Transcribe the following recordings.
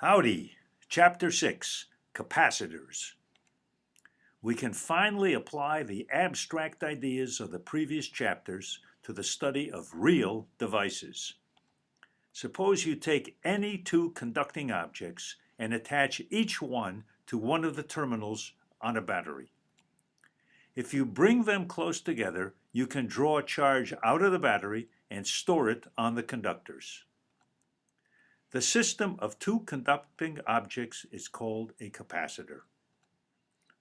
Howdy, Chapter 6, Capacitors. We can finally apply the abstract ideas of the previous chapters to the study of real devices. Suppose you take any two conducting objects and attach each one to one of the terminals on a battery. If you bring them close together, you can draw a charge out of the battery and store it on the conductors. The system of two conducting objects is called a capacitor.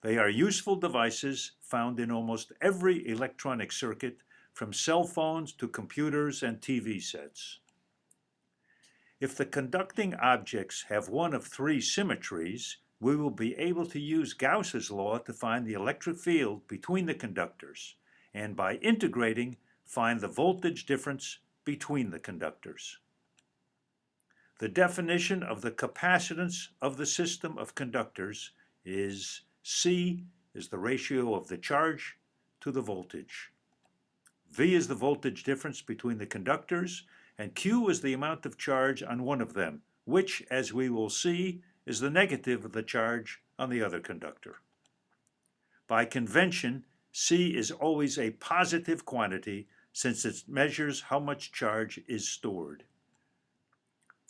They are useful devices found in almost every electronic circuit, from cell phones to computers and TV sets. If the conducting objects have one of three symmetries, we will be able to use Gauss's law to find the electric field between the conductors, and by integrating, find the voltage difference between the conductors. The definition of the capacitance of the system of conductors is C is the ratio of the charge to the voltage. V is the voltage difference between the conductors, and Q is the amount of charge on one of them, which, as we will see, is the negative of the charge on the other conductor. By convention, C is always a positive quantity since it measures how much charge is stored.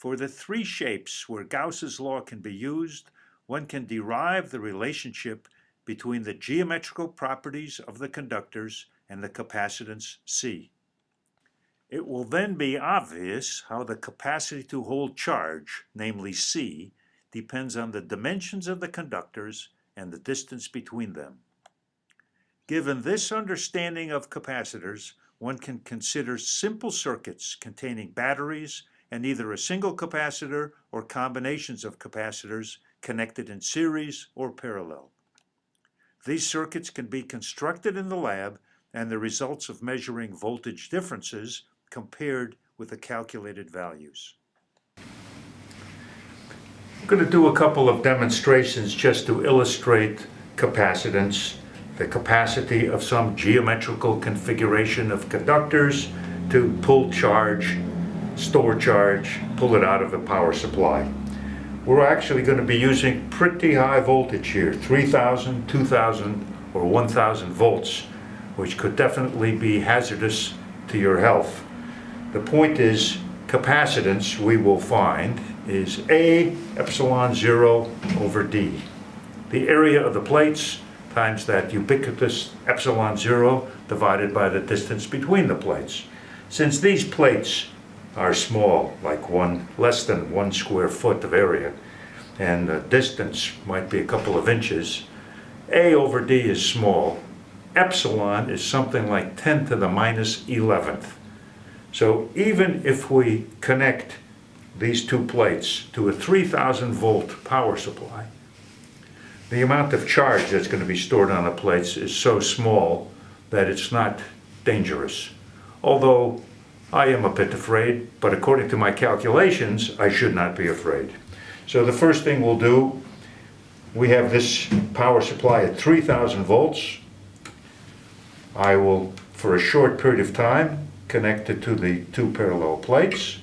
For the three shapes where Gauss's law can be used, one can derive the relationship between the geometrical properties of the conductors and the capacitance C. It will then be obvious how the capacity to hold charge, namely C, depends on the dimensions of the conductors and the distance between them. Given this understanding of capacitors, one can consider simple circuits containing batteries and either a single capacitor or combinations of capacitors connected in series or parallel. These circuits can be constructed in the lab, and the results of measuring voltage differences compared with the calculated values. I'm going to do a couple of demonstrations just to illustrate capacitance, the capacity of some geometrical configuration of conductors to pull charge, store charge, pull it out of a power supply. We're actually going to be using pretty high voltage here, 3,000, 2,000, or 1,000 volts, which could definitely be hazardous to your health. The point is, capacitance, we will find, is A epsilon 0 over D. The area of the plates times that ubiquitous epsilon 0 divided by the distance between the plates. Since these plates are small, like less than 1 square foot of area, and the distance might be a couple of inches, A over D is small. Epsilon is something like 10 to the minus 11th. So even if we connect these two plates to a 3,000 volt power supply, the amount of charge that's going to be stored on the plates is so small that it's not dangerous. Although I am a bit afraid, but according to my calculations, I should not be afraid. So the first thing we'll do, we have this power supply at 3,000 volts. I will, for a short period of time, connect it to the two parallel plates.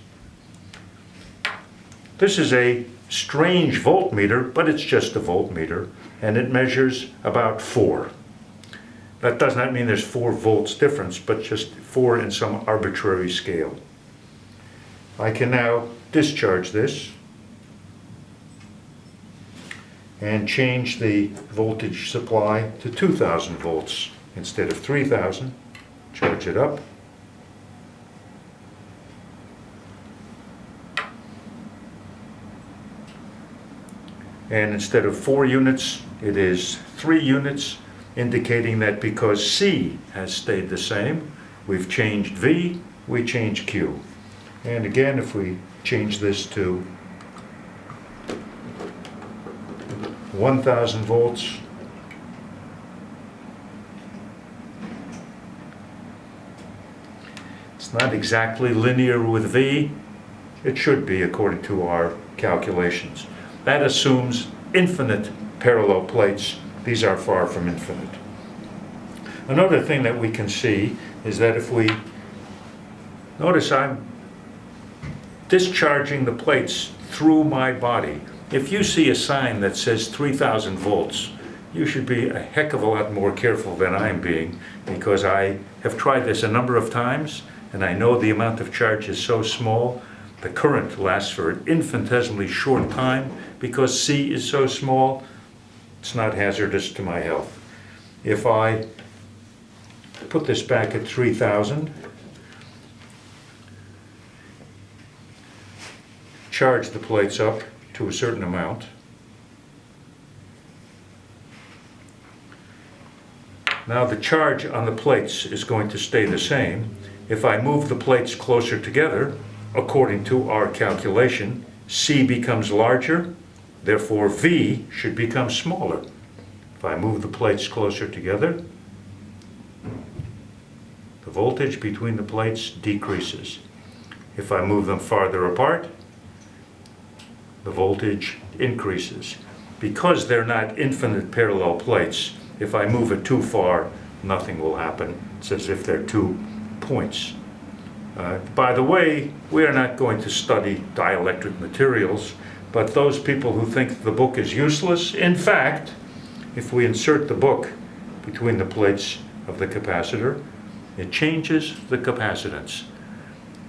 This is a strange voltmeter, but it's just a voltmeter, and it measures about 4. That does not mean there's 4 volts difference, but just 4 in some arbitrary scale. I can now discharge this and change the voltage supply to 2,000 volts instead of 3,000. Charge it up. And instead of 4 units, it is 3 units, indicating that because C has stayed the same, we've changed V, we change Q. And again, if we change this to 1,000 volts, it's not exactly linear with V. It should be according to our calculations. That assumes infinite parallel plates. These are far from infinite. Another thing that we can see is that if we notice I'm discharging the plates through my body. If you see a sign that says 3,000 volts, you should be a heck of a lot more careful than I'm being, because I have tried this a number of times and I know the amount of charge is so small, the current lasts for an infinitesimally short time because C is so small, it's not hazardous to my health. If I put this back at 3,000, charge the plates up to a certain amount, now the charge on the plates is going to stay the same. If I move the plates closer together, according to our calculation, C becomes larger, therefore V should become smaller. If I move the plates closer together, the voltage between the plates decreases. If I move them farther apart, the voltage increases. Because they're not infinite parallel plates, if I move it too far, nothing will happen. It's as if they're 2 points. By the way, we are not going to study dielectric materials, but those people who think the book is useless, in fact, if we insert the book between the plates of the capacitor, it changes the capacitance.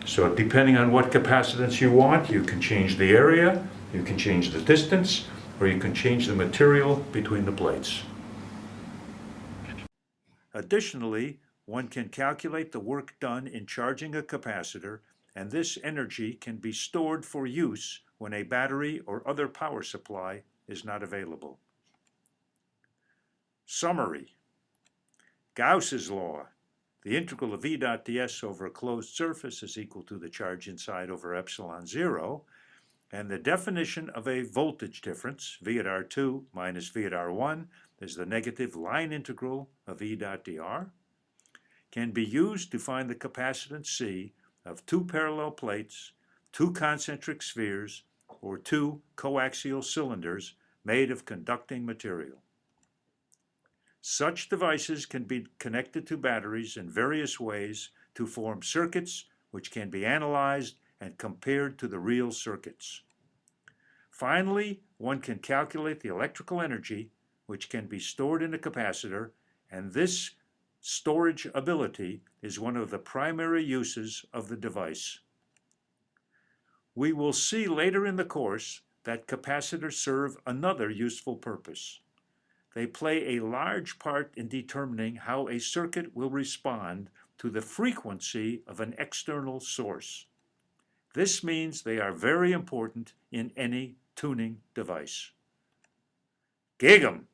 So depending on what capacitance you want, you can change the area, you can change the distance, or you can change the material between the plates. Additionally, one can calculate the work done in charging a capacitor, and this energy can be stored for use when a battery or other power supply is not available. Summary. Gauss's law. The integral of E dot ds over a closed surface is equal to the charge inside over epsilon 0, and the definition of a voltage difference, V at R2 minus V at R1, is the negative line integral of E dot dr, can be used to find the capacitance C of 2 parallel plates, 2 concentric spheres, or 2 coaxial cylinders made of conducting material. Such devices can be connected to batteries in various ways to form circuits which can be analyzed and compared to the real circuits. Finally, one can calculate the electrical energy which can be stored in a capacitor, and this storage ability is one of the primary uses of the device. We will see later in the course that capacitors serve another useful purpose. They play a large part in determining how a circuit will respond to the frequency of an external source. This means they are very important in any tuning device. Gig 'em!